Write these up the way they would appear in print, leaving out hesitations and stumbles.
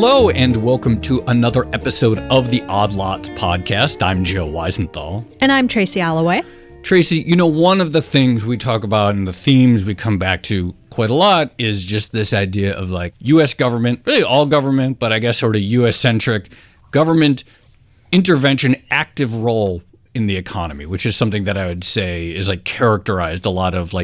Hello, and welcome to another episode of the Odd Lots podcast. I'm Joe Weisenthal. And I'm Tracy Alloway. Tracy, one of the things we talk about and the themes we come back to quite a lot is just this idea of U.S. government, really all government, but I guess sort of U.S.-centric government intervention, active role in the economy, which is something that I would say is characterized a lot of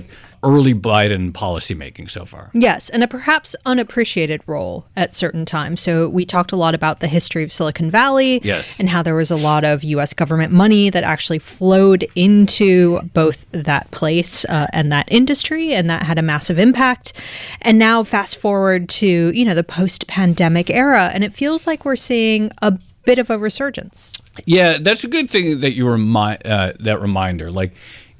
early Biden policymaking so far. Yes, and a perhaps unappreciated role at certain times. So we talked a lot about the history of Silicon Valley, yes, and how there was a lot of U.S. government money that actually flowed into both that place and that industry, and that had a massive impact. And now fast forward to, the post-pandemic era, and it feels like we're seeing a bit of a resurgence. Yeah, that's a good thing that you remind that reminder.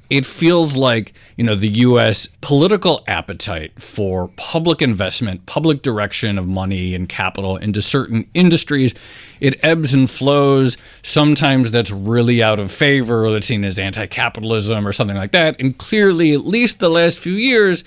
It feels like, the U.S. political appetite for public investment, public direction of money and capital into certain industries, it ebbs and flows. Sometimes that's really out of favor, or that's seen as anti-capitalism or something like that. And clearly, at least the last few years,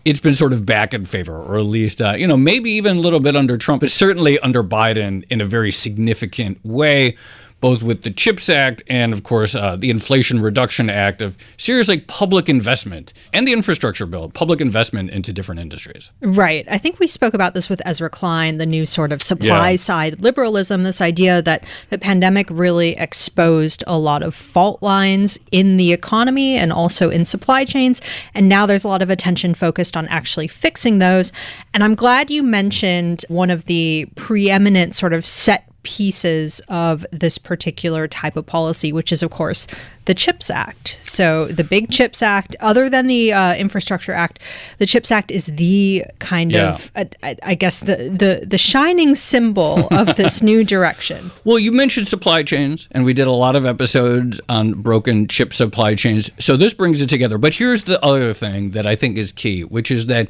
it's been sort of back in favor, or at least, maybe even a little bit under Trump, but certainly under Biden in a very significant way, both with the CHIPS Act and, of course, the Inflation Reduction Act of serious public investment, and the infrastructure bill, public investment into different industries. Right. I think we spoke about this with Ezra Klein, the new sort of supply side liberalism, this idea that the pandemic really exposed a lot of fault lines in the economy and also in supply chains. And now there's a lot of attention focused on actually fixing those. And I'm glad you mentioned one of the preeminent sort of set pieces of this particular type of policy, which is, of course, the CHIPS Act. So the big CHIPS Act, other than the Infrastructure Act, the CHIPS Act is the kind of, I guess, the shining symbol of this new direction. Well, you mentioned supply chains, and we did a lot of episodes on broken chip supply chains. So this brings it together. But here's the other thing that I think is key, which is that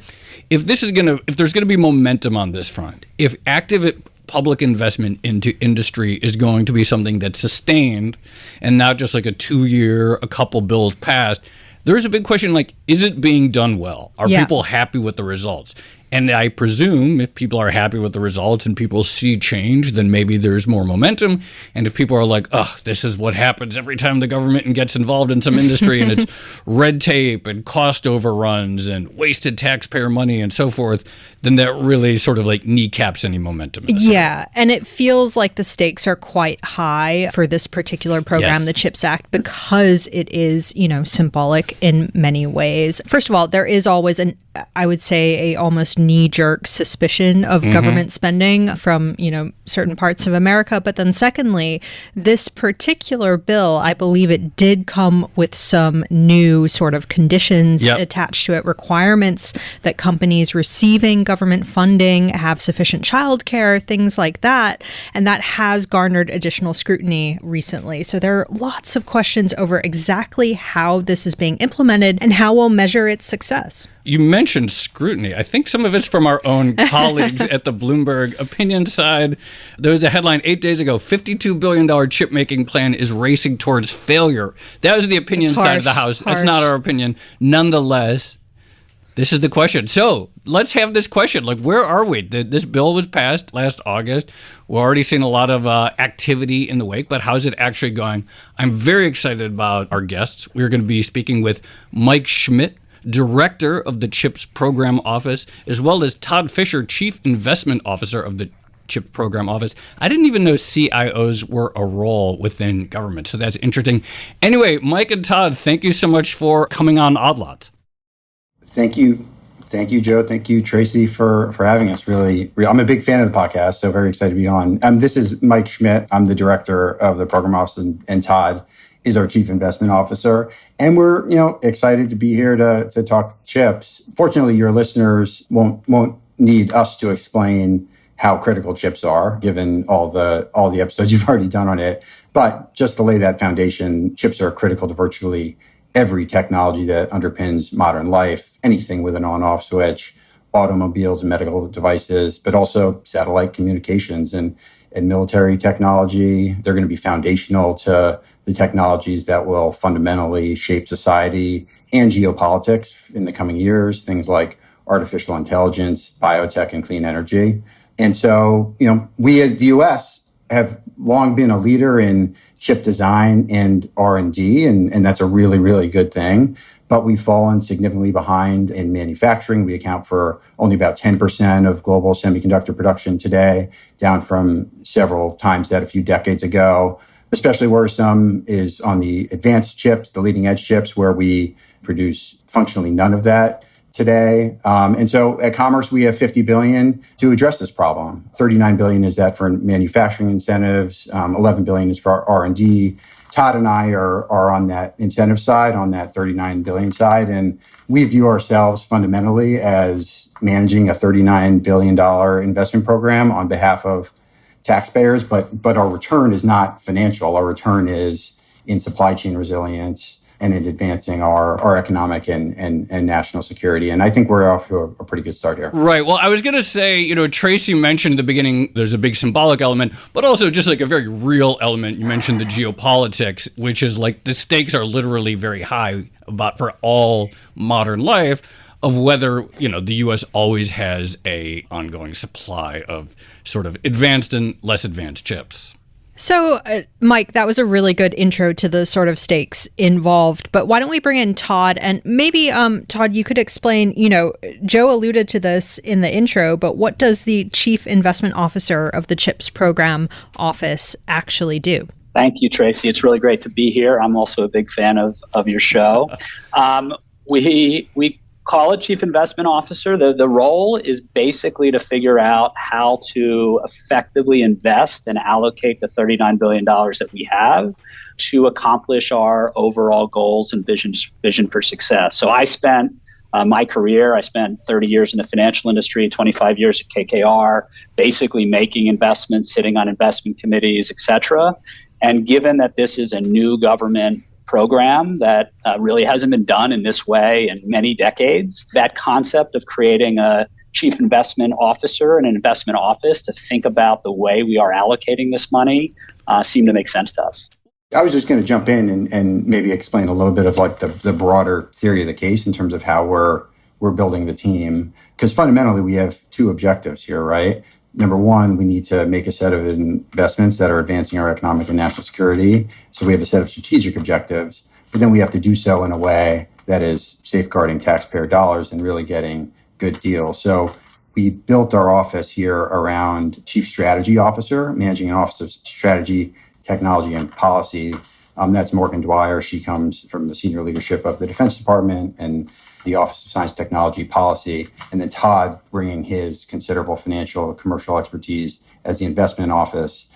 if there's going to be momentum on this front, if active public investment into industry is going to be something that's sustained and not just a 2-year, a couple bills passed, there's a big question, is it being done well? Are people happy with the results? And I presume if people are happy with the results and people see change, then maybe there's more momentum. And if people are this is what happens every time the government gets involved in some industry and it's red tape and cost overruns and wasted taxpayer money and so forth, then that really sort of kneecaps any momentum. Yeah, and it feels like the stakes are quite high for this particular program, the CHIPS Act, because it is, symbolic in many ways. First of all, there is always I would say, a almost knee-jerk suspicion of government spending from, certain parts of America. But then secondly, this particular bill, I believe it did come with some new sort of conditions attached to it, requirements that companies receiving government funding have sufficient childcare, things like that. And that has garnered additional scrutiny recently. So there are lots of questions over exactly how this is being implemented and how we'll measure its success. You mentioned scrutiny. I think some of it's from our own colleagues at the Bloomberg opinion side. There was a headline 8 days ago, $52 billion chip-making plan is racing towards failure. That was the opinion side of the House. That's not our opinion. Nonetheless, this is the question. So let's have this question. Where are we? This bill was passed last August. We're already seeing a lot of activity in the wake, but how's it actually going? I'm very excited about our guests. We're going to be speaking with Mike Schmidt, Director of the CHIPS Program Office, as well as Todd Fisher, Chief Investment Officer of the CHIPS Program Office. I didn't even know CIOs were a role within government, so that's interesting. Anyway, Mike and Todd, thank you so much for coming on Odd Lots. Thank you. Thank you, Joe. Thank you, Tracy, for having us. Really, I'm a big fan of the podcast, so very excited to be on. This is Mike Schmidt. I'm the Director of the Program Office, and Todd is our Chief Investment Officer. And we're, excited to be here to talk chips. Fortunately, your listeners won't need us to explain how critical chips are, given all the episodes you've already done on it. But just to lay that foundation, chips are critical to virtually every technology that underpins modern life, anything with an on-off switch, automobiles and medical devices, but also satellite communications and military technology. They're going to be foundational to the technologies that will fundamentally shape society and geopolitics in the coming years, things like artificial intelligence, biotech, and clean energy. And so, we as the U.S. have long been a leader in chip design and R&D, and that's a really, really good thing. But we've fallen significantly behind in manufacturing. We account for only about 10% of global semiconductor production today, down from several times that a few decades ago. Especially worrisome is on the advanced chips, the leading edge chips, where we produce functionally none of that today. And so at Commerce, we have $50 billion to address this problem. $39 billion is that for manufacturing incentives. $11 billion is for R&D. Todd and I are on that incentive side, on that $39 billion side. And we view ourselves fundamentally as managing a $39 billion investment program on behalf of taxpayers. But our return is not financial. Our return is in supply chain resilience and in advancing our economic and national security. And I think we're off to a pretty good start here. Right. Well, I was going to say, Tracy mentioned at the beginning, there's a big symbolic element, but also just like a very real element. You mentioned the geopolitics, which is like the stakes are literally very high for all modern life of whether, the U.S. always has a ongoing supply of sort of advanced and less advanced chips. So, Mike, that was a really good intro to the sort of stakes involved. But why don't we bring in Todd? And maybe, Todd, you could explain, Joe alluded to this in the intro, but what does the Chief Investment Officer of the CHIPS Program Office actually do? Thank you, Tracy. It's really great to be here. I'm also a big fan of your show. We call it Chief Investment Officer. The role is basically to figure out how to effectively invest and allocate the $39 billion that we have to accomplish our overall goals and vision for success. So I spent my career, I spent 30 years in the financial industry, 25 years at KKR, basically making investments, sitting on investment committees, et cetera. And given that this is a new government program that really hasn't been done in this way in many decades, that concept of creating a chief investment officer and an investment office to think about the way we are allocating this money seemed to make sense to us. I was just going to jump in and maybe explain a little bit of like the broader theory of the case in terms of how we're building the team. Because fundamentally, we have two objectives here, right? Number one, we need to make a set of investments that are advancing our economic and national security. So we have a set of strategic objectives, but then we have to do so in a way that is safeguarding taxpayer dollars and really getting good deals. So we built our office here around Chief Strategy Officer, managing an office of strategy, technology, and policy. That's Morgan Dwyer. She comes from the senior leadership of the Defense Department and the Office of Science, Technology, Policy. And then Todd, bringing his considerable financial, commercial expertise as the investment office,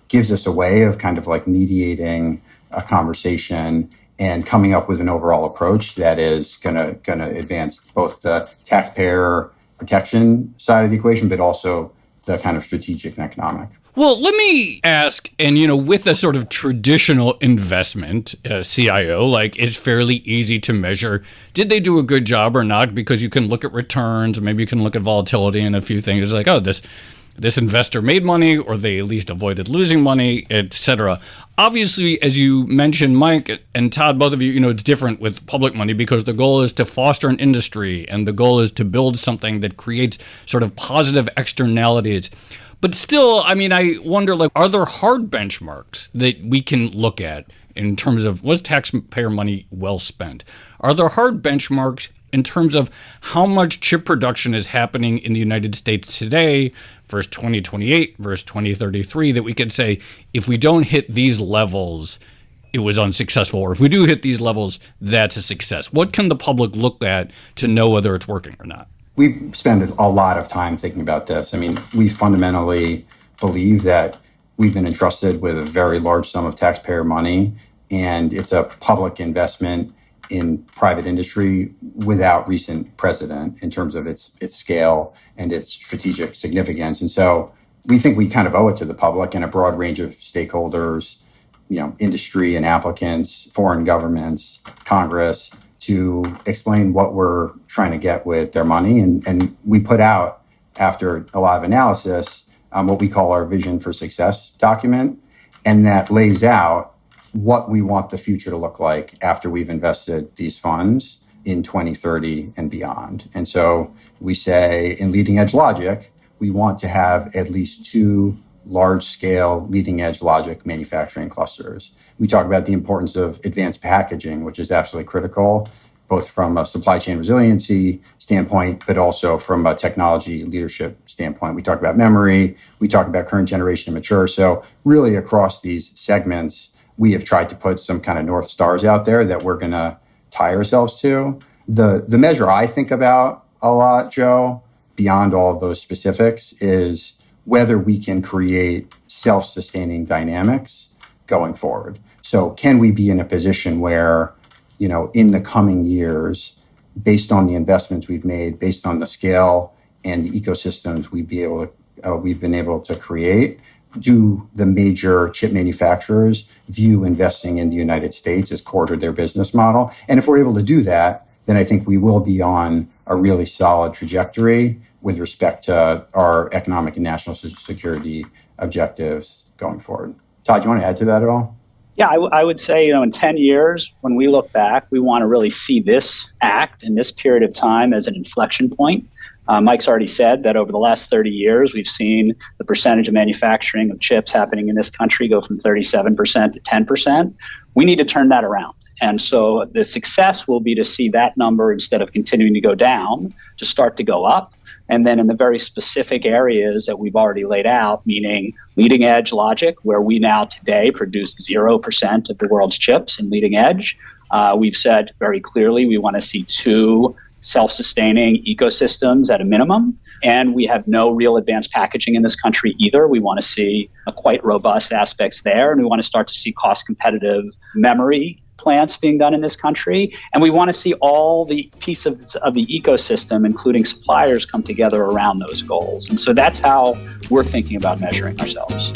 gives us a way of kind of like mediating a conversation and coming up with an overall approach that is gonna advance both the taxpayer protection side of the equation, but also the kind of strategic and economic. Well, let me ask, and with a sort of traditional investment CIO, like it's fairly easy to measure, did they do a good job or not? Because you can look at returns, maybe you can look at volatility and a few things. It's like, oh, this investor made money, or they at least avoided losing money, et cetera. Obviously, as you mentioned, Mike and Todd, both of you, it's different with public money because the goal is to foster an industry and the goal is to build something that creates sort of positive externalities. But still, I wonder, are there hard benchmarks that we can look at in terms of, was taxpayer money well spent? Are there hard benchmarks in terms of how much chip production is happening in the United States today versus 2028 versus 2033 that we could say, if we don't hit these levels, it was unsuccessful, or if we do hit these levels, that's a success? What can the public look at to know whether it's working or not? We spend a lot of time thinking about this. We fundamentally believe that we've been entrusted with a very large sum of taxpayer money, and it's a public investment in private industry without recent precedent in terms of its scale and its strategic significance. And so we think we kind of owe it to the public and a broad range of stakeholders, industry and applicants, foreign governments, Congress, to explain what we're trying to get with their money. And we put out, after a lot of analysis, what we call our Vision for Success document. And that lays out what we want the future to look like after we've invested these funds in 2030 and beyond. And so we say in leading edge logic, we want to have at least 2 large-scale leading-edge logic manufacturing clusters. We talk about the importance of advanced packaging, which is absolutely critical, both from a supply chain resiliency standpoint, but also from a technology leadership standpoint. We talk about memory, we talk about current generation and mature. So really across these segments, we have tried to put some kind of North Stars out there that we're going to tie ourselves to. The measure I think about a lot, Joe, beyond all of those specifics, is whether we can create self-sustaining dynamics going forward. So can we be in a position where, in the coming years, based on the investments we've made, based on the scale and the ecosystems we've been able to create, do the major chip manufacturers view investing in the United States as core to their business model? And if we're able to do that, then I think we will be on a really solid trajectory with respect to our economic and national security objectives going forward. Todd, do you want to add to that at all? Yeah, I would say, in 10 years, when we look back, we want to really see this act in this period of time as an inflection point. Mike's already said that over the last 30 years, we've seen the percentage of manufacturing of chips happening in this country go from 37% to 10%. We need to turn that around. And so the success will be to see that number, instead of continuing to go down, to start to go up. And then in the very specific areas that we've already laid out, meaning leading edge logic, where we now today produce 0% of the world's chips in leading edge, we've said very clearly we want to see 2 self-sustaining ecosystems at a minimum. And we have no real advanced packaging in this country either. We want to see quite robust aspects there. And we want to start to see cost competitive memory plants being done in this country. And we want to see all the pieces of the ecosystem, including suppliers, come together around those goals. And so that's how we're thinking about measuring ourselves.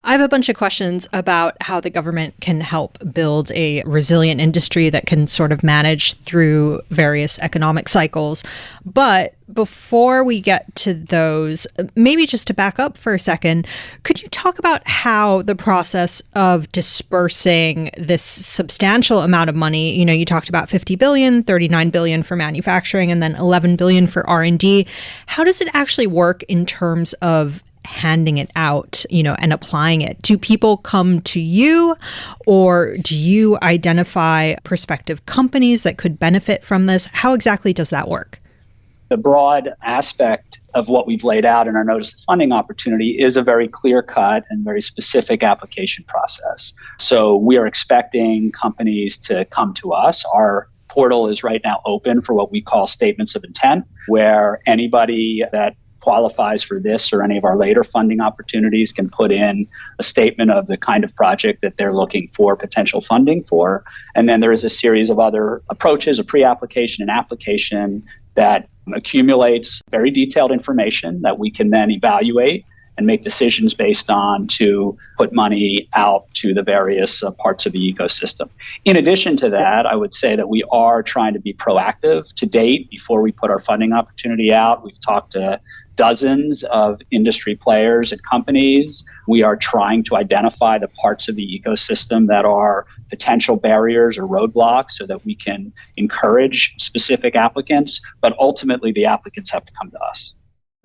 I have a bunch of questions about how the government can help build a resilient industry that can sort of manage through various economic cycles. But before we get to those, maybe just to back up for a second, could you talk about how the process of dispersing this substantial amount of money, you talked about 50 billion, 39 billion for manufacturing, and then 11 billion for R&D. How does it actually work in terms of handing it out, and applying it? Do people come to you, or do you identify prospective companies that could benefit from this? How exactly does that work? The broad aspect of what we've laid out in our notice of funding opportunity is a very clear-cut and very specific application process. So we are expecting companies to come to us. Our portal is right now open for what we call statements of intent, where anybody that qualifies for this or any of our later funding opportunities can put in a statement of the kind of project that they're looking for potential funding for. And then there is a series of other approaches, a pre-application and application, that accumulates very detailed information that we can then evaluate and make decisions based on to put money out to the various parts of the ecosystem. In addition to that, I would say that we are trying to be proactive. To date, before we put our funding opportunity out, we've talked to dozens of industry players and companies. We are trying to identify the parts of the ecosystem that are potential barriers or roadblocks so that we can encourage specific applicants, but ultimately the applicants have to come to us.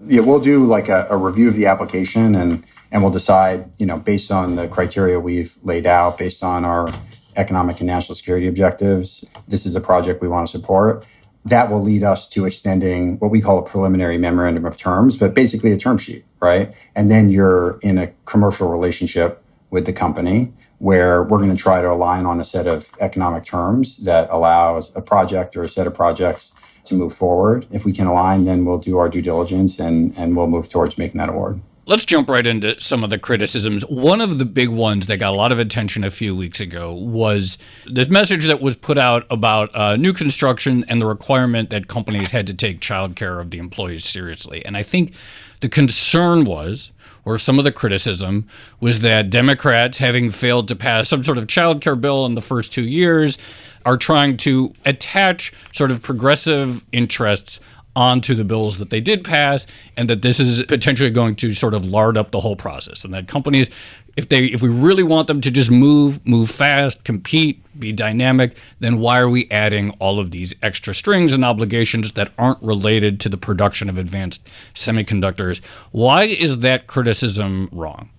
Yeah, we'll do like a review of the application and we'll decide, based on the criteria we've laid out, based on our economic and national security objectives, this is a project we want to support. That will lead us to extending what we call a preliminary memorandum of terms, but basically a term sheet, right? And then you're in a commercial relationship with the company where we're going to try to align on a set of economic terms that allows a project or a set of projects to move forward. If we can align, then we'll do our due diligence and we'll move towards making that award. Let's jump right into some of the criticisms. One of the big ones that got a lot of attention a few weeks ago was this message that was put out about new construction and the requirement that companies had to take child care of the employees seriously. And I think the concern was, or some of the criticism, was that Democrats, having failed to pass some sort of child care bill in the first 2 years, are trying to attach sort of progressive interests onto the bills that they did pass, and that this is potentially going to sort of lard up the whole process, and that companies, if we really want them to just move fast, compete, be dynamic, then why are we adding all of these extra strings and obligations that aren't related to the production of advanced semiconductors? Why is that criticism wrong,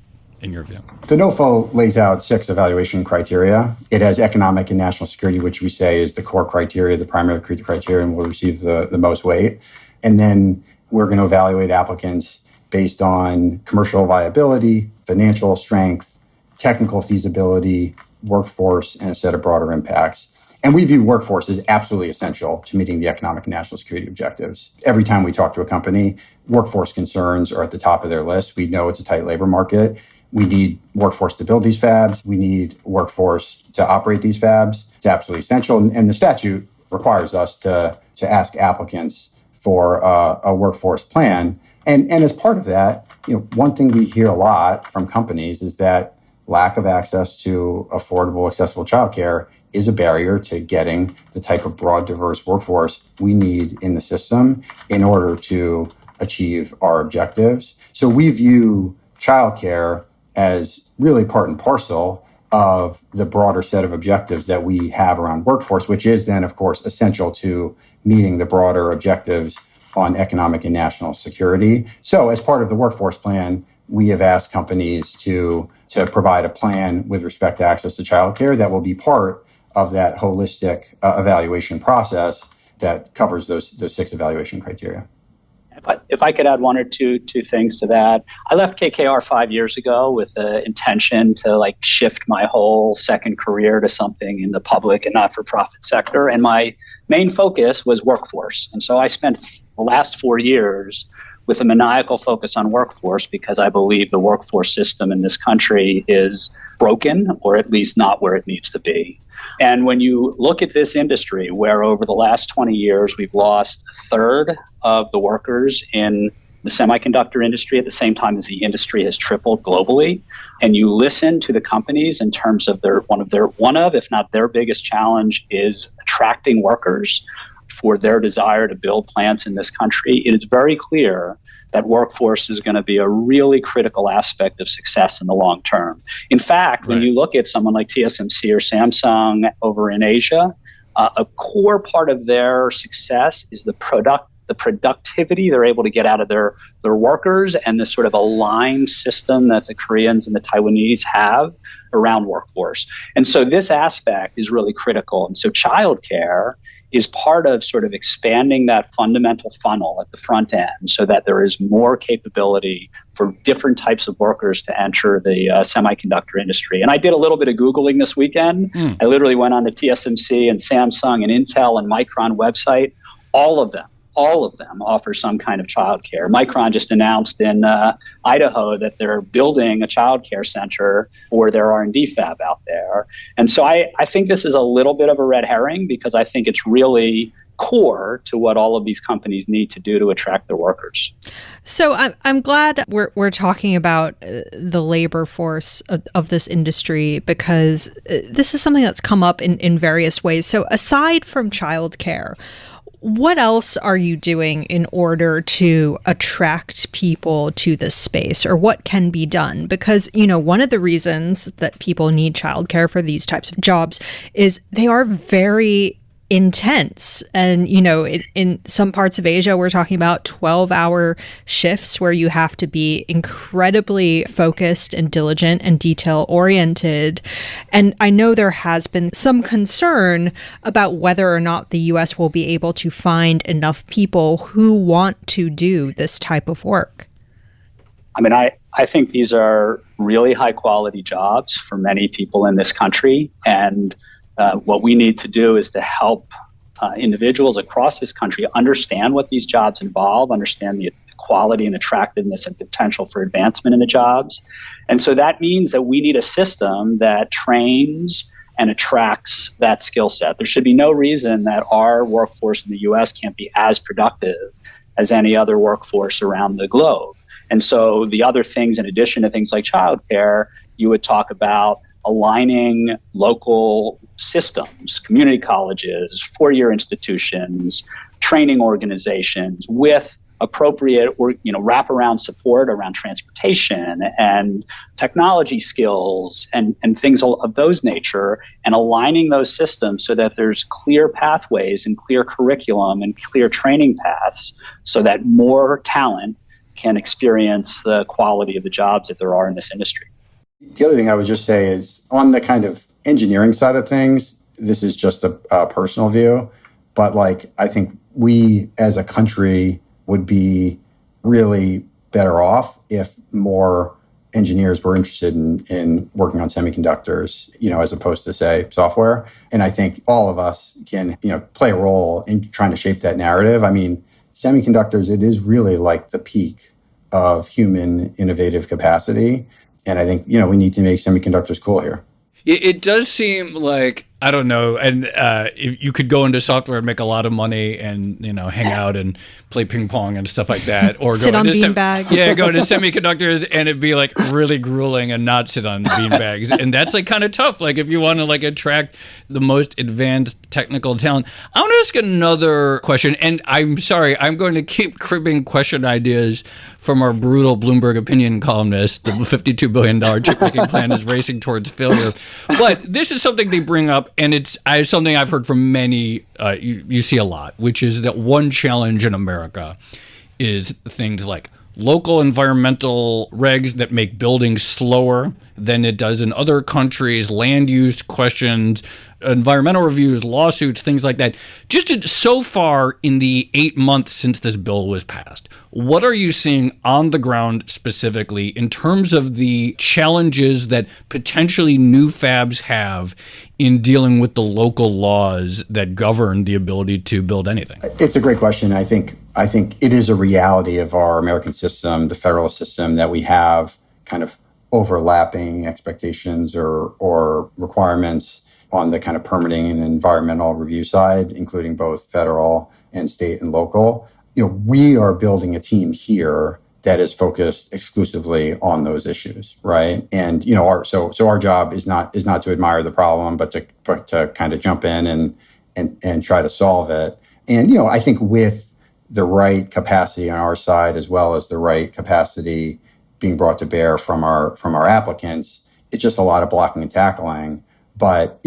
in your view? The NOFO lays out 6 evaluation criteria. It has economic and national security, which we say is the core criteria, the primary criteria, and will receive the most weight. And then we're going to evaluate applicants based on commercial viability, financial strength, technical feasibility, workforce, and a set of broader impacts. And we view workforce as absolutely essential to meeting the economic and national security objectives. Every time we talk to a company, workforce concerns are at the top of their list. We know it's a tight labor market. We need workforce to build these fabs. We need workforce to operate these fabs. It's absolutely essential. And the statute requires us to ask applicants for a workforce plan. And as part of that, one thing we hear a lot from companies is that lack of access to affordable, accessible childcare is a barrier to getting the type of broad, diverse workforce we need in the system in order to achieve our objectives. So we view childcare as really part and parcel of the broader set of objectives that we have around workforce, which is then, of course, essential to meeting the broader objectives on economic and national security. So as part of the workforce plan, we have asked companies to provide a plan with respect to access to childcare that will be part of that holistic evaluation process that covers those 6 evaluation criteria. If I could add one or two things to that. I left KKR 5 years ago with the intention to shift my whole second career to something in the public and not-for-profit sector. And my main focus was workforce. And so I spent the last 4 years with a maniacal focus on workforce because I believe the workforce system in this country is broken, or at least not where it needs to be. And when you look at this industry, where over the last 20 years we've lost a third of the workers in the semiconductor industry at the same time as the industry has tripled globally, and you listen to the companies in terms of one of, if not their biggest challenge is attracting workers for their desire to build plants in this country, it is very clear that workforce is going to be a really critical aspect of success in the long term. In fact, when you look at someone like TSMC or Samsung over in Asia, a core part of their success is the productivity they're able to get out of their workers and the sort of aligned system that the Koreans and the Taiwanese have around workforce. And so this aspect is really critical. And so childcare is part of sort of expanding that fundamental funnel at the front end so that there is more capability for different types of workers to enter the semiconductor industry. And I did a little bit of Googling this weekend. I literally went on the TSMC and Samsung and Intel and Micron website. All of them offer some kind of childcare. Micron just announced in Idaho that they're building a childcare center for their R&D fab out there. And so I think this is a little bit of a red herring because I think it's really core to what all of these companies need to do to attract their workers. So I'm glad we're talking about the labor force of this industry because this is something that's come up in various ways. So aside from childcare, what else are you doing in order to attract people to this space, or what can be done? Because, one of the reasons that people need childcare for these types of jobs is they are very intense. And, in some parts of Asia, we're talking about 12-hour shifts where you have to be incredibly focused and diligent and detail-oriented. And I know there has been some concern about whether or not the U.S. will be able to find enough people who want to do this type of work. I mean, I think these are really high-quality jobs for many people in this country. And what we need to do is to help individuals across this country understand what these jobs involve, understand the quality and attractiveness and potential for advancement in the jobs. And so that means that we need a system that trains and attracts that skill set. There should be no reason that our workforce in the U.S. can't be as productive as any other workforce around the globe. And so the other things, in addition to things like childcare, you would talk about aligning local systems, community colleges, four-year institutions, training organizations with appropriate or wraparound support around transportation and technology skills and things of those nature, and aligning those systems so that there's clear pathways and clear curriculum and clear training paths so that more talent can experience the quality of the jobs that there are in this industry. The other thing I would just say is on the kind of engineering side of things, this is just a personal view, but I think we as a country would be really better off if more engineers were interested in working on semiconductors, as opposed to, say, software. And I think all of us can, play a role in trying to shape that narrative. I mean, semiconductors, it is really like the peak of human innovative capacity. And I think, we need to make semiconductors cool here. It does seem like, I don't know, and if you could go into software and make a lot of money and, hang out and play ping pong and stuff like that. Or sit go on into beanbags. go into semiconductors and it'd be really grueling and not sit on beanbags. And that's kind of tough. If you want to attract the most advanced technical talent. I want to ask another question, and I'm sorry, I'm going to keep cribbing question ideas from our brutal Bloomberg opinion columnist. The $52 billion chip making plan is racing towards failure. But this is something they bring up, and it's something I've heard from many, you see a lot, which is that one challenge in America is things like local environmental regs that make building slower than it does in other countries, land use questions, environmental reviews, lawsuits, things like that. Just so far in the 8 months since this bill was passed, what are you seeing on the ground specifically in terms of the challenges that potentially new fabs have in dealing with the local laws that govern the ability to build anything? It's a great question. I think it is a reality of our American system, the federal system, that we have kind of overlapping expectations or requirements on the kind of permitting and environmental review side, including both federal and state and local. We are building a team here that is focused exclusively on those issues, right? And our job is not to admire the problem, but to kind of jump in and try to solve it. And I think with the right capacity on our side, as well as the right capacity being brought to bear from our applicants, it's just a lot of blocking and tackling. But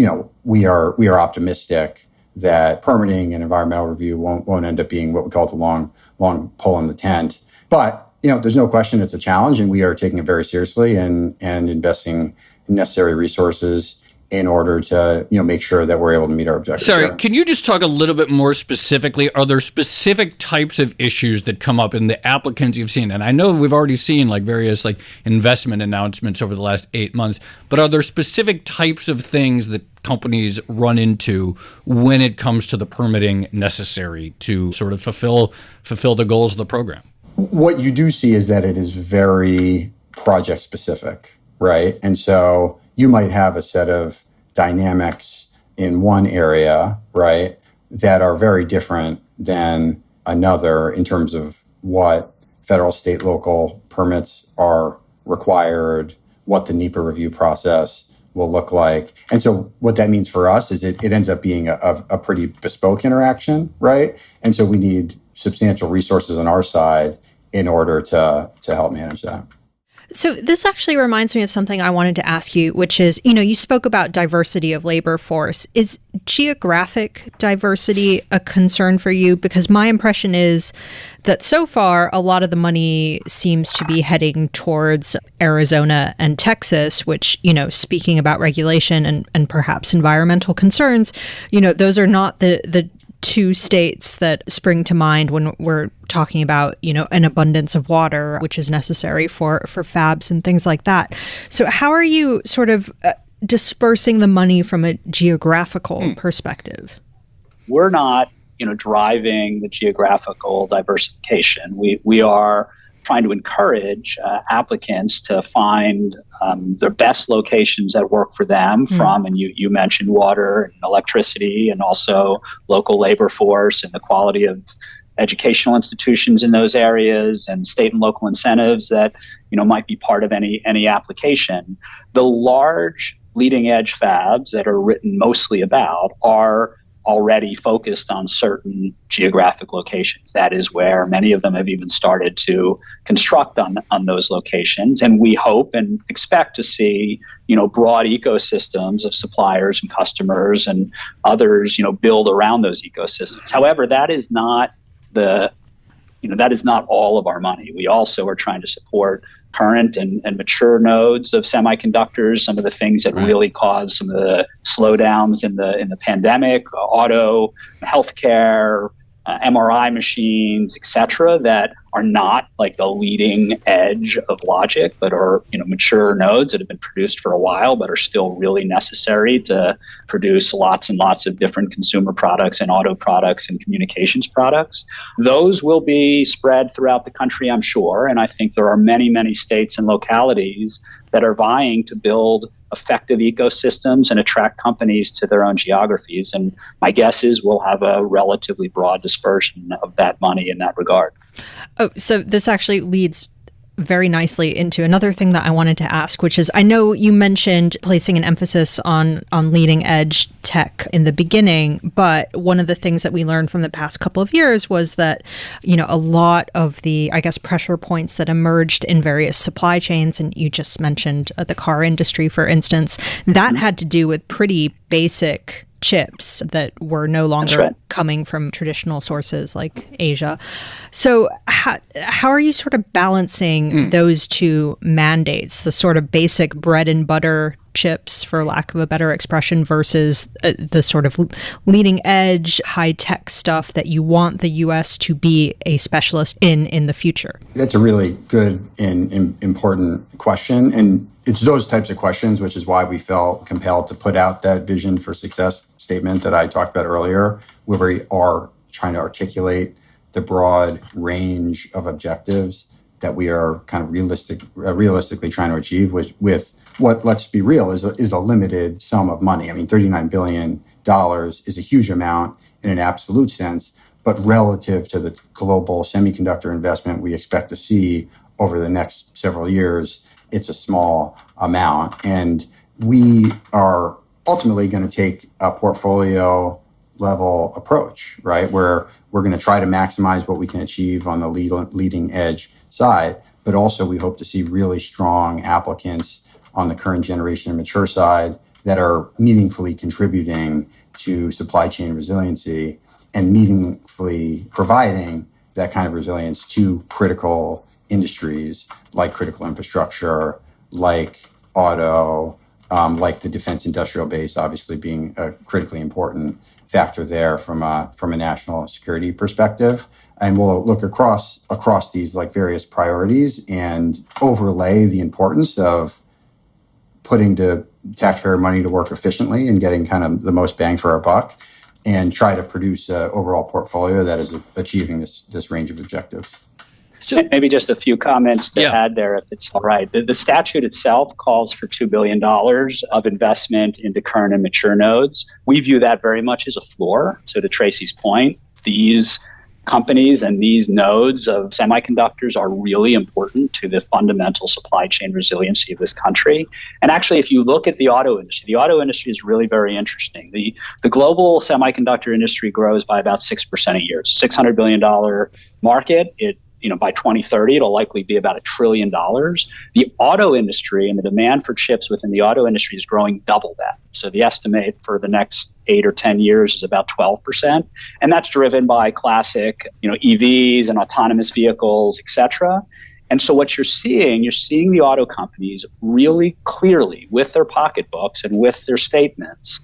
we are optimistic that permitting and environmental review won't end up being what we call the long pole in the tent. But there's no question it's a challenge, and we are taking it very seriously and investing necessary resources in order to make sure that we're able to meet our objectives. Sorry, can you just talk a little bit more specifically? Are there specific types of issues that come up in the applicants you've seen? And I know we've already seen various investment announcements over the last 8 months, but are there specific types of things that companies run into when it comes to the permitting necessary to sort of fulfill the goals of the program? What you do see is that it is very project specific, right? And so you might have a set of dynamics in one area, right, that are very different than another in terms of what federal, state, local permits are required, what the NEPA review process will look like. And so what that means for us is it ends up being a pretty bespoke interaction, right? And so we need substantial resources on our side in order to help manage that. So this actually reminds me of something I wanted to ask you, which is, you spoke about diversity of labor force. Is geographic diversity a concern for you? Because my impression is that so far, a lot of the money seems to be heading towards Arizona and Texas, which, speaking about regulation and perhaps environmental concerns, those are not the two states that spring to mind when we're talking about, an abundance of water, which is necessary for fabs and things like that. So how are you sort of dispersing the money from a geographical perspective? We're not, driving the geographical diversification. We are trying to encourage applicants to find their best locations that work for them and you mentioned water and electricity and also local labor force and the quality of educational institutions in those areas and state and local incentives that might be part of any application. The large leading edge fabs that are written mostly about are already focused on certain geographic locations. That is where many of them have even started to construct on those locations. And we hope and expect to see, broad ecosystems of suppliers and customers and others, build around those ecosystems. However, that is not all of our money. We also are trying to support current and mature nodes of semiconductors, some of the things that really caused some of the slowdowns in the pandemic, auto, healthcare, MRI machines, et cetera, that are not like the leading edge of logic, but are mature nodes that have been produced for a while, but are still really necessary to produce lots and lots of different consumer products and auto products and communications products. Those will be spread throughout the country, I'm sure, and I think there are many, many states and localities that are vying to build effective ecosystems and attract companies to their own geographies. And my guess is we'll have a relatively broad dispersion of that money in that regard. Oh, so this actually leads very nicely into another thing that I wanted to ask, which is, I know you mentioned placing an emphasis on leading edge tech in the beginning, but one of the things that we learned from the past couple of years was that, a lot of the, pressure points that emerged in various supply chains, and you just mentioned the car industry, for instance, that had to do with pretty basic chips that were no longer coming from traditional sources like Asia. So how are you sort of balancing those two mandates, the sort of basic bread and butter chips, for lack of a better expression, versus the sort of leading edge high tech stuff that you want the U.S. to be a specialist in the future? That's a really good and important question. And it's those types of questions, which is why we felt compelled to put out that vision for success statement that I talked about earlier, where we are trying to articulate the broad range of objectives that we are kind of realistically trying to achieve with what, let's be real, is a limited sum of money. I mean, $39 billion is a huge amount in an absolute sense, but relative to the global semiconductor investment we expect to see over the next several years, it's a small amount. And we are ultimately going to take a portfolio level approach, right? Where we're going to try to maximize what we can achieve on the leading edge side, but also we hope to see really strong applicants on the current generation and mature side that are meaningfully contributing to supply chain resiliency and meaningfully providing that kind of resilience to critical industries like critical infrastructure, like auto, like the defense industrial base, obviously being a critically important factor there from a national security perspective. And we'll look across these like various priorities and overlay the importance of putting the taxpayer money to work efficiently and getting kind of the most bang for our buck, and try to produce an overall portfolio that is achieving this range of objectives. So maybe just a few comments to add there, if it's all right. The statute itself calls for $2 billion of investment into current and mature nodes. We view that very much as a floor. So to Tracy's point, these companies and these nodes of semiconductors are really important to the fundamental supply chain resiliency of this country. And actually, if you look at the auto industry is really very interesting. The global semiconductor industry grows by about 6% a year. It's a $600 billion market. By 2030, it'll likely be about $1 trillion. The auto industry and the demand for chips within the auto industry is growing double that. So the estimate for the next 8 or 10 years is about 12%. And that's driven by classic, EVs and autonomous vehicles, et cetera. And so what you're seeing the auto companies really clearly with their pocketbooks and with their statements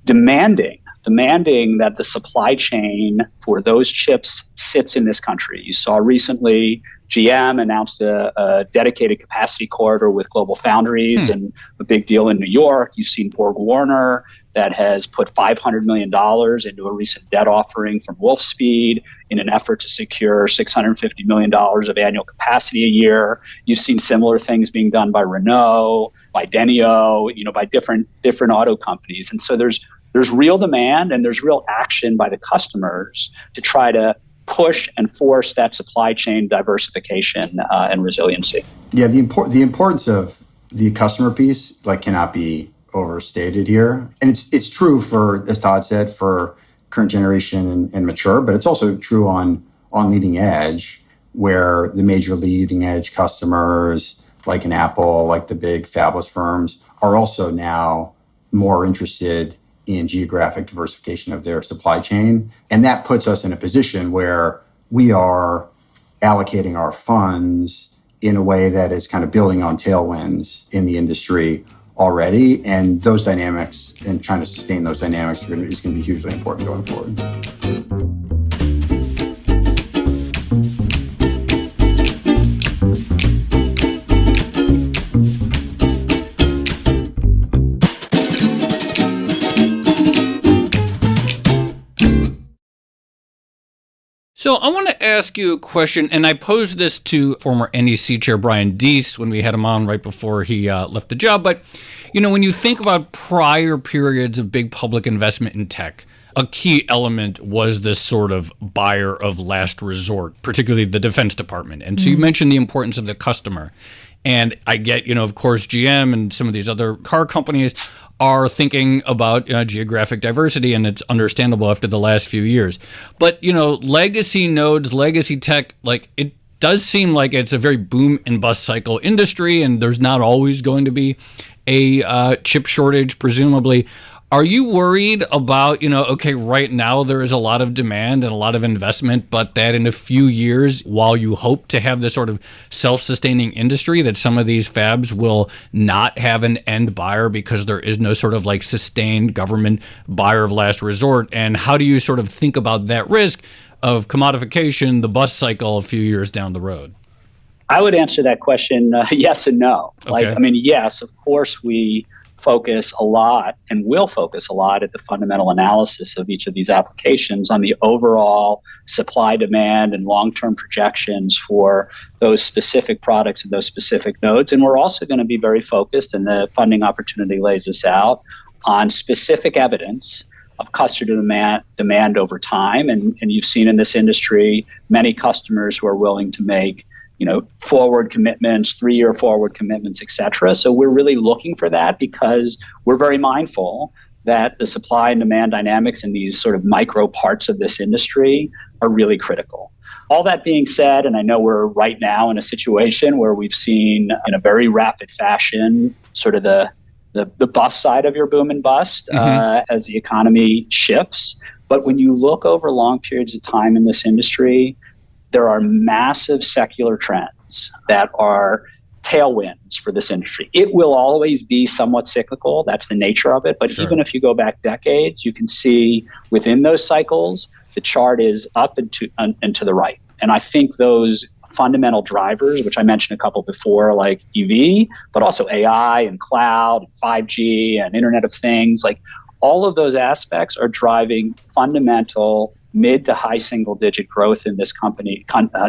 demanding that the supply chain for those chips sits in this country. You saw recently GM announced a dedicated capacity corridor with Global Foundries and a big deal in New York. You've seen Borg-Warner that has put $500 million into a recent debt offering from Wolfspeed in an effort to secure $650 million of annual capacity a year. You've seen similar things being done by Renault, by Denio, by different auto companies. And so there's real demand and there's real action by the customers to try to push and force that supply chain diversification and resiliency. Yeah, the importance of the customer piece cannot be overstated here. And it's true for, as Todd said, for current generation and mature, but it's also true on leading edge, where the major leading edge customers like an Apple, like the big fabless firms, are also now more interested in geographic diversification of their supply chain. And that puts us in a position where we are allocating our funds in a way that is kind of building on tailwinds in the industry already. And those dynamics and trying to sustain those dynamics is going to be hugely important going forward. So I want to ask you a question, and I posed this to former NEC Chair Brian Deese when we had him on right before he left the job. But, when you think about prior periods of big public investment in tech, a key element was this sort of buyer of last resort, particularly the Defense Department. And so you mentioned the importance of the customer. And I get, of course, GM and some of these other car companies are thinking about geographic diversity, and it's understandable after the last few years. But, legacy nodes, legacy tech, it does seem like it's a very boom and bust cycle industry, and there's not always going to be a chip shortage, presumably. Are you worried about, right now there is a lot of demand and a lot of investment, but that in a few years, while you hope to have this sort of self-sustaining industry, that some of these fabs will not have an end buyer because there is no sort of sustained government buyer of last resort? And how do you sort of think about that risk of commodification, the bust cycle a few years down the road? I would answer that question yes and no. Okay. Yes, of course we focus a lot and will focus a lot at the fundamental analysis of each of these applications on the overall supply, demand, and long-term projections for those specific products and those specific nodes. And we're also going to be very focused, and the funding opportunity lays this out, on specific evidence of customer demand over time. And you've seen in this industry many customers who are willing to make forward commitments, 3-year forward commitments, et cetera. So we're really looking for that because we're very mindful that the supply and demand dynamics in these sort of micro parts of this industry are really critical. All that being said, and I know we're right now in a situation where we've seen in a very rapid fashion sort of the bust side of your boom and bust as the economy shifts. But when you look over long periods of time in this industry, there are massive secular trends that are tailwinds for this industry. It will always be somewhat cyclical. That's the nature of it. But Sure. Even if you go back decades, you can see within those cycles, the chart is up and to the right. And I think those fundamental drivers, which I mentioned a couple before, like EV, but also AI and cloud, and 5G and Internet of Things, all of those aspects are driving fundamental mid to high single digit growth in this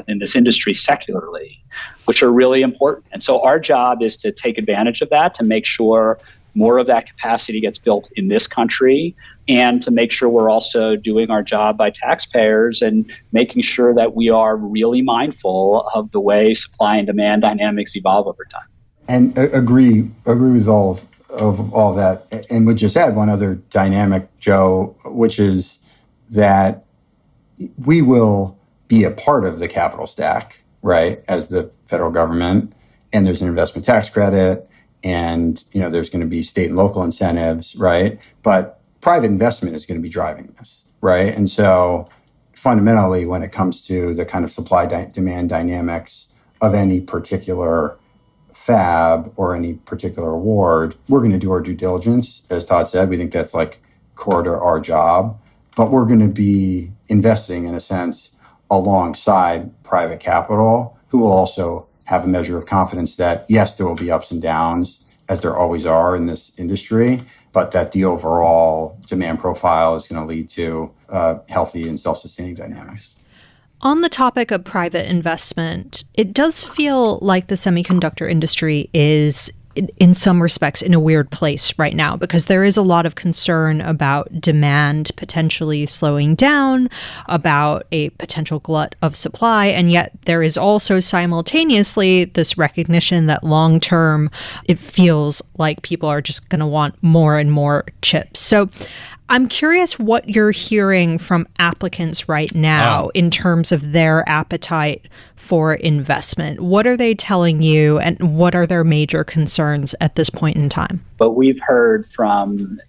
in this industry secularly, which are really important. And so our job is to take advantage of that, to make sure more of that capacity gets built in this country, and to make sure we're also doing our job by taxpayers and making sure that we are really mindful of the way supply and demand dynamics evolve over time. And agree with all of that. And would just add one other dynamic, Joe, which is that we will be a part of the capital stack, right, as the federal government, and there's an investment tax credit, and there's going to be state and local incentives, right? But private investment is going to be driving this, right? And so fundamentally, when it comes to the kind of supply demand dynamics of any particular fab or any particular award, we're going to do our due diligence. As Todd said, we think that's core to our job. But we're going to be investing, in a sense, alongside private capital, who will also have a measure of confidence that, yes, there will be ups and downs, as there always are in this industry, but that the overall demand profile is going to lead to healthy and self-sustaining dynamics. On the topic of private investment, it does feel like the semiconductor industry is in some respects, in a weird place right now, because there is a lot of concern about demand potentially slowing down, about a potential glut of supply. And yet there is also simultaneously this recognition that long term, it feels like people are just going to want more and more chips. So I'm curious what you're hearing from applicants right now in terms of their appetite for investment. What are they telling you, and what are their major concerns at this point in time? What we've heard from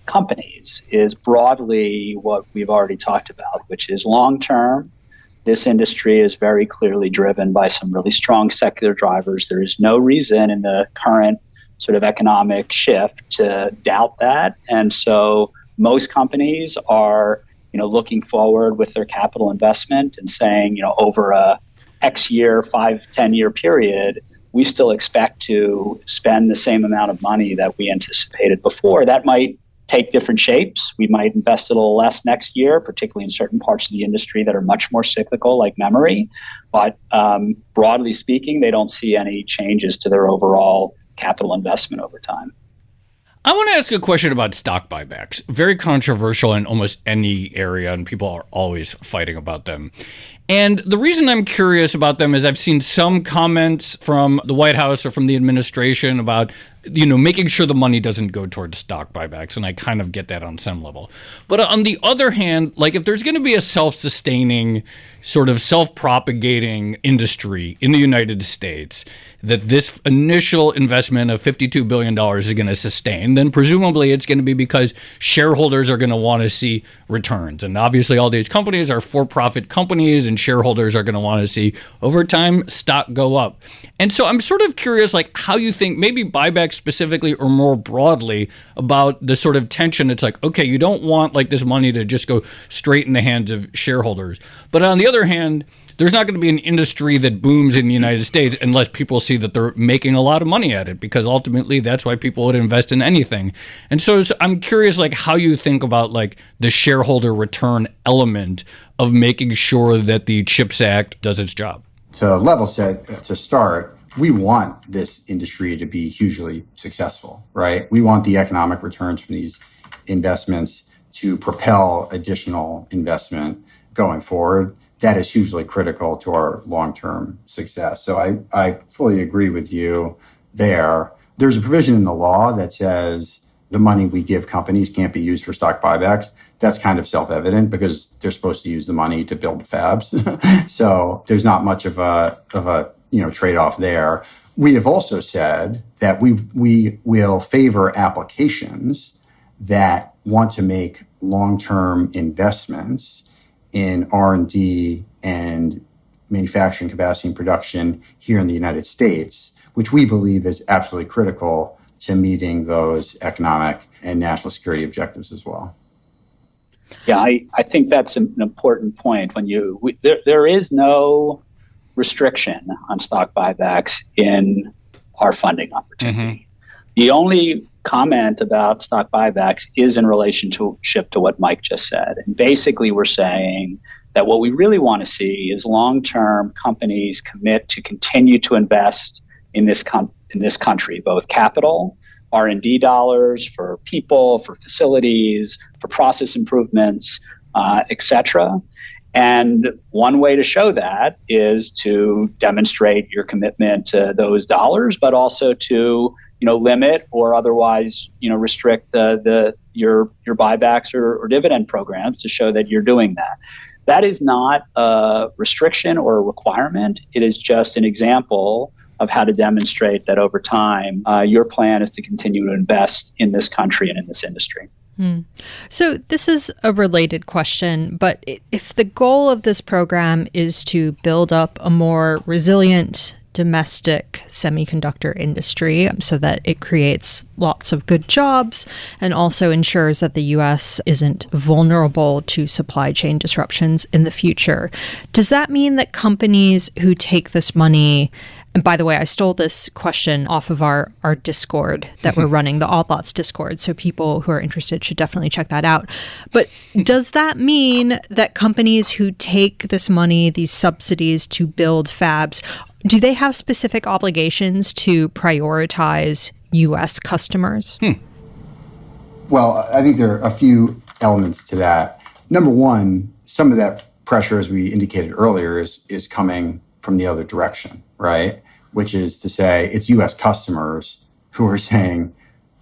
companies is broadly what we've already talked about, which is long term. This industry is very clearly driven by some really strong secular drivers. There is no reason in the current sort of economic shift to doubt that. And so most companies are, looking forward with their capital investment and saying, over a X year, 5-10 year period, we still expect to spend the same amount of money that we anticipated before. That might take different shapes. We might invest a little less next year, particularly in certain parts of the industry that are much more cyclical, like memory. But broadly speaking, they don't see any changes to their overall capital investment over time. I want to ask a question about stock buybacks. Very controversial in almost any area, and people are always fighting about them. And the reason I'm curious about them is I've seen some comments from the White House or from the administration about, making sure the money doesn't go towards stock buybacks. And I kind of get that on some level. But on the other hand, if there's going to be a self-sustaining, sort of self-propagating industry in the United States that this initial investment of $52 billion is going to sustain, then presumably it's going to be because shareholders are going to want to see returns. And obviously all these companies are for-profit companies, and shareholders are going to want to see over time stock go up. And so I'm sort of curious, how you think maybe buybacks specifically or more broadly about the sort of tension. It's okay, you don't want this money to just go straight in the hands of shareholders. But on the other hand, there's not going to be an industry that booms in the United States unless people see that they're making a lot of money at it, because ultimately that's why people would invest in anything. And so I'm curious, how you think about the shareholder return element of making sure that the CHIPS Act does its job. To level set, to start, we want this industry to be hugely successful, right? We want the economic returns from these investments to propel additional investment going forward. That is hugely critical to our long-term success. So I fully agree with you there. There's a provision in the law that says the money we give companies can't be used for stock buybacks. That's kind of self-evident because they're supposed to use the money to build fabs. So there's not much of a trade-off there. We have also said that we will favor applications that want to make long-term investments in R&D and manufacturing capacity and production here in the United States, which we believe is absolutely critical to meeting those economic and national security objectives as well. Yeah, I think that's an important point. There is no restriction on stock buybacks in our funding opportunity. Mm-hmm. The only comment about stock buybacks is in relationship to what Mike just said. And basically, we're saying that what we really want to see is long-term companies commit to continue to invest in this country, both capital, R&D dollars for people, for facilities, for process improvements, et cetera. And one way to show that is to demonstrate your commitment to those dollars, but also to limit or otherwise restrict your buybacks or dividend programs to show that you're doing that. That is not a restriction or a requirement. It is just an example of how to demonstrate that over time your plan is to continue to invest in this country and in this industry. So this is a related question, but if the goal of this program is to build up a more resilient domestic semiconductor industry so that it creates lots of good jobs and also ensures that the U.S. isn't vulnerable to supply chain disruptions in the future, does that mean that companies who take this money— and by the way, I stole this question off of our Discord that we're running, the Odd Lots Discord, so people who are interested should definitely check that out. But does that mean that companies who take this money, these subsidies to build fabs, Do they have specific obligations to prioritize U.S. customers? Well, I think there are a few elements to that. Number one, some of that pressure, as we indicated earlier, is coming from the other direction, right? Which is to say it's U.S. customers who are saying,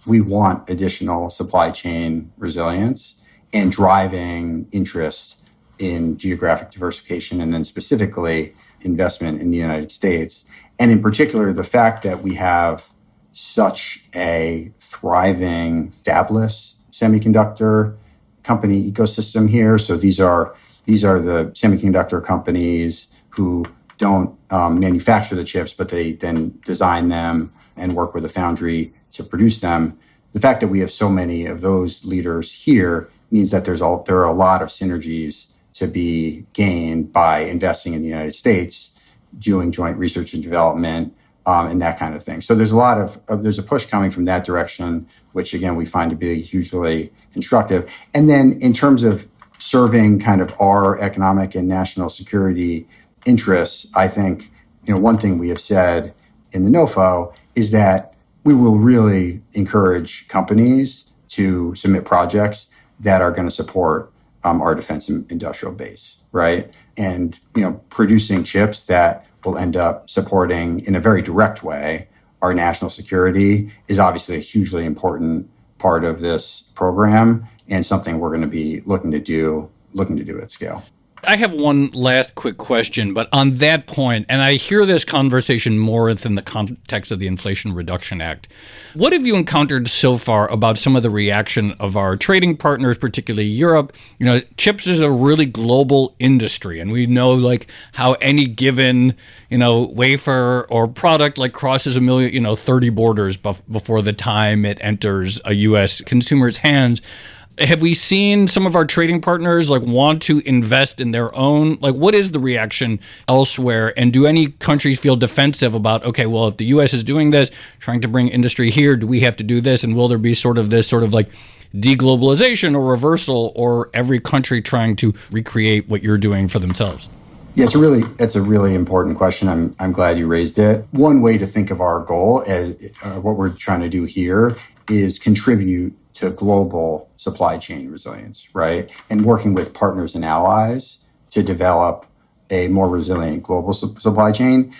we want additional supply chain resilience and driving interest in geographic diversification and then specifically investment in the United States. And in particular, the fact that we have such a thriving fabless semiconductor company ecosystem here. So these are the semiconductor companies who don't manufacture the chips, but they then design them and work with a foundry to produce them. The fact that we have so many of those leaders here means that there are a lot of synergies to be gained by investing in the United States, doing joint research and development, and that kind of thing. So there's there's a push coming from that direction, which again, we find to be hugely constructive. And then in terms of serving kind of our economic and national security interests, I think, one thing we have said in the NOFO is that we will really encourage companies to submit projects that are going to support our defense and industrial base, right? And, producing chips that will end up supporting in a very direct way our national security is obviously a hugely important part of this program and something we're going to be looking to do at scale. I have one last quick question, but on that point, and I hear this conversation more within the context of the Inflation Reduction Act, what have you encountered so far about some of the reaction of our trading partners, particularly Europe? Chips is a really global industry, and we know how any given, wafer or product crosses 30 borders before the time it enters a U.S. consumer's hands. Have we seen some of our trading partners want to invest in their own? What is the reaction elsewhere? And do any countries feel defensive about, okay, well, if the U.S. is doing this, trying to bring industry here, do we have to do this? And will there be this deglobalization or reversal, or every country trying to recreate what you're doing for themselves? Yeah, it's a really important question. I'm glad you raised it. One way to think of our goal as what we're trying to do here is contribute to global supply chain resilience, right? And working with partners and allies to develop a more resilient global supply chain.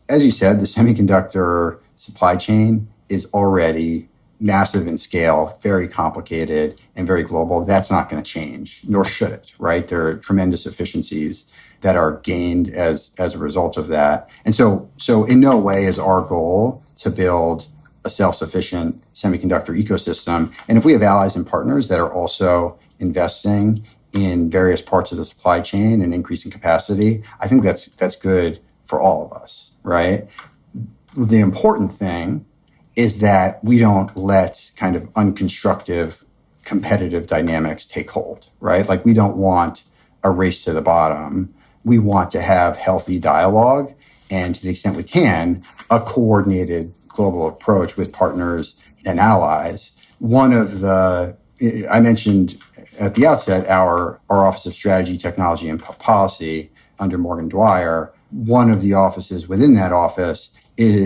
As you said, the semiconductor supply chain is already massive in scale, very complicated, and very global. That's not going to change, nor should it, right? There are tremendous efficiencies that are gained as a result of that. And so in no way is our goal to build a self-sufficient semiconductor ecosystem. And if we have allies and partners that are also investing in various parts of the supply chain and increasing capacity, I think that's good for all of us, right? The important thing is that we don't let kind of unconstructive competitive dynamics take hold, right? We don't want a race to the bottom. We want to have healthy dialogue and, to the extent we can, a coordinated global approach with partners and allies. I mentioned at the outset, our Office of Strategy, Technology, and Policy under Morgan Dwyer. One of the offices within that office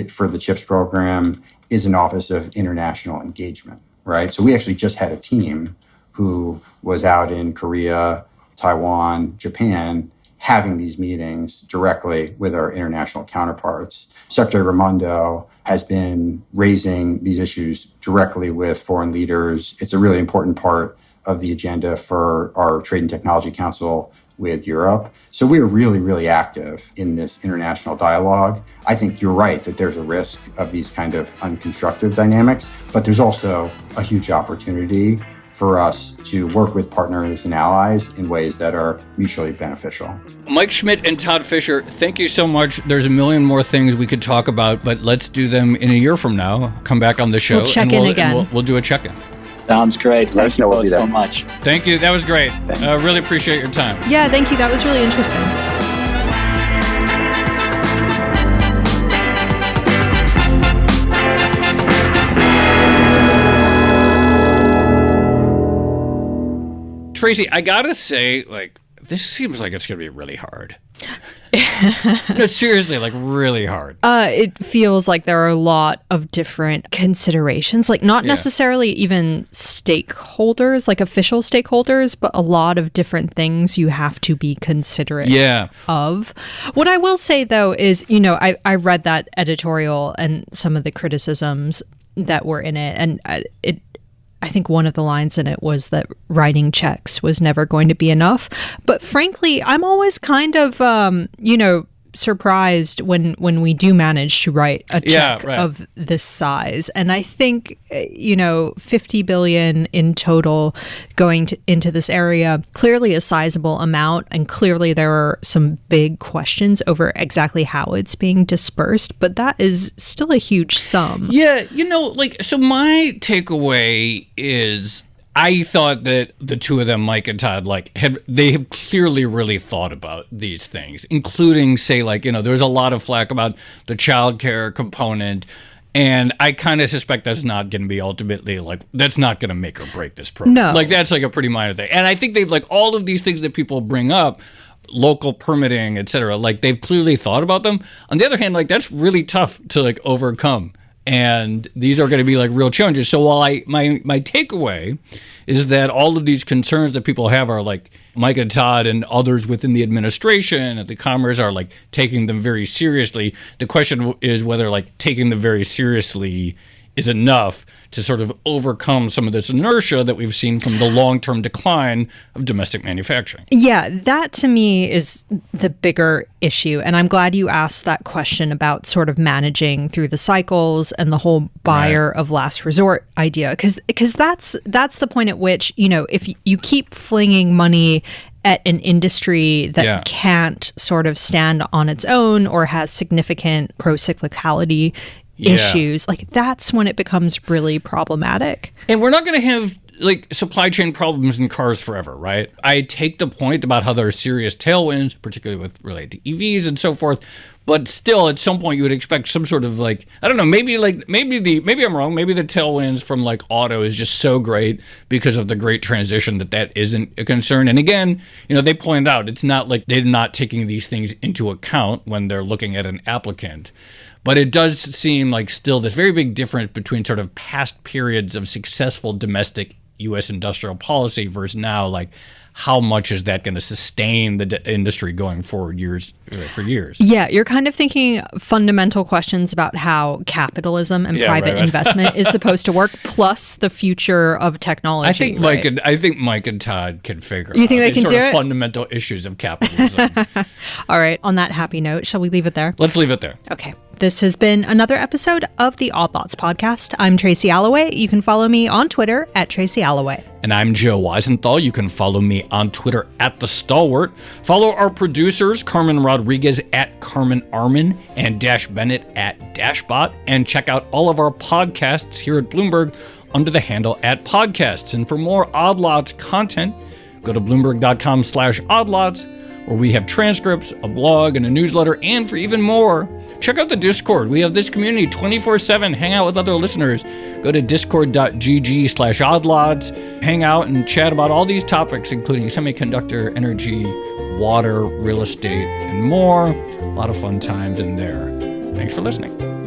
for the CHIPS program is an Office of International Engagement, right? So we actually just had a team who was out in Korea, Taiwan, Japan, having these meetings directly with our international counterparts. Secretary Raimondo has been raising these issues directly with foreign leaders. It's a really important part of the agenda for our Trade and Technology Council with Europe. So we are really, really active in this international dialogue. I think you're right that there's a risk of these kind of unconstructive dynamics, but there's also a huge opportunity for us to work with partners and allies in ways that are mutually beneficial. Mike Schmidt and Todd Fisher, thank you so much. There's a million more things we could talk about, but let's do them in a year from now. Come back on the show. We'll check in again. We'll do a check-in. Sounds great. Thank you both so much. Thank you. That was great. Really appreciate your time. Yeah, thank you. That was really interesting. Tracy, I gotta say, this seems like it's gonna be really hard. No, seriously, like really hard. It feels like there are a lot of different considerations, like not necessarily even stakeholders, like official stakeholders, but a lot of different things you have to be considerate of. What I will say, though, is, I read that editorial and some of the criticisms that were in it, and I think one of the lines in it was that writing checks was never going to be enough. But frankly, I'm always kind of, surprised when we do manage to write a check of this size. And I think, $50 billion in total going into this area, clearly a sizable amount. And clearly there are some big questions over exactly how it's being dispersed. But that is still a huge sum. Yeah, so my takeaway is I thought that the two of them, Mike and Todd, they have clearly really thought about these things, including, say, there's a lot of flack about the childcare component. And I kind of suspect that's not going to be ultimately, that's not going to make or break this program. No. That's a pretty minor thing. And I think they've, all of these things that people bring up, local permitting, et cetera, they've clearly thought about them. On the other hand, that's really tough to, overcome. And these are going to be real challenges. So while my takeaway is that all of these concerns that people have are Mike and Todd and others within the administration and the Commerce are taking them very seriously. The question is whether taking them very seriously is enough to sort of overcome some of this inertia that we've seen from the long-term decline of domestic manufacturing. Yeah, that to me is the bigger issue. And I'm glad you asked that question about sort of managing through the cycles and the whole buyer of last resort idea. Because that's the point at which, if you keep flinging money at an industry that can't sort of stand on its own or has significant pro-cyclicality issues, that's when it becomes really problematic. And we're not going to have supply chain problems in cars forever, right? I take the point about how there are serious tailwinds, particularly with related to EVs and so forth. But still, at some point, you would expect some sort of I don't know, maybe I'm wrong. Maybe the tailwinds from auto is just so great because of the great transition that isn't a concern. And again, they pointed out it's not they're not taking these things into account when they're looking at an applicant. But it does seem still this very big difference between sort of past periods of successful domestic U.S. industrial policy versus now, how much is that going to sustain the industry going forward for years? Yeah, you're kind of thinking fundamental questions about how capitalism and private investment is supposed to work, plus the future of technology. I think Mike and Todd can figure out. You think they can do it? Fundamental issues of capitalism. All right. On that happy note, shall we leave it there? Let's leave it there. Okay. This has been another episode of the Odd Lots podcast. I'm Tracy Alloway. You can follow me on Twitter at Tracy Alloway. And I'm Joe Weisenthal. You can follow me on Twitter at The Stalwart. Follow our producers, Carmen Rodriguez at Carmen Armin and Dash Bennett at Dashbot. And check out all of our podcasts here at Bloomberg under the handle at Podcasts. And for more Odd Lots content, go to Bloomberg.com/oddlots, where we have transcripts, a blog, and a newsletter. And for even more, check out the Discord. We have this community 24/7. Hang out with other listeners. Go to discord.gg/oddlots. Hang out and chat about all these topics, including semiconductor, energy, water, real estate, and more. A lot of fun times in there. Thanks for listening.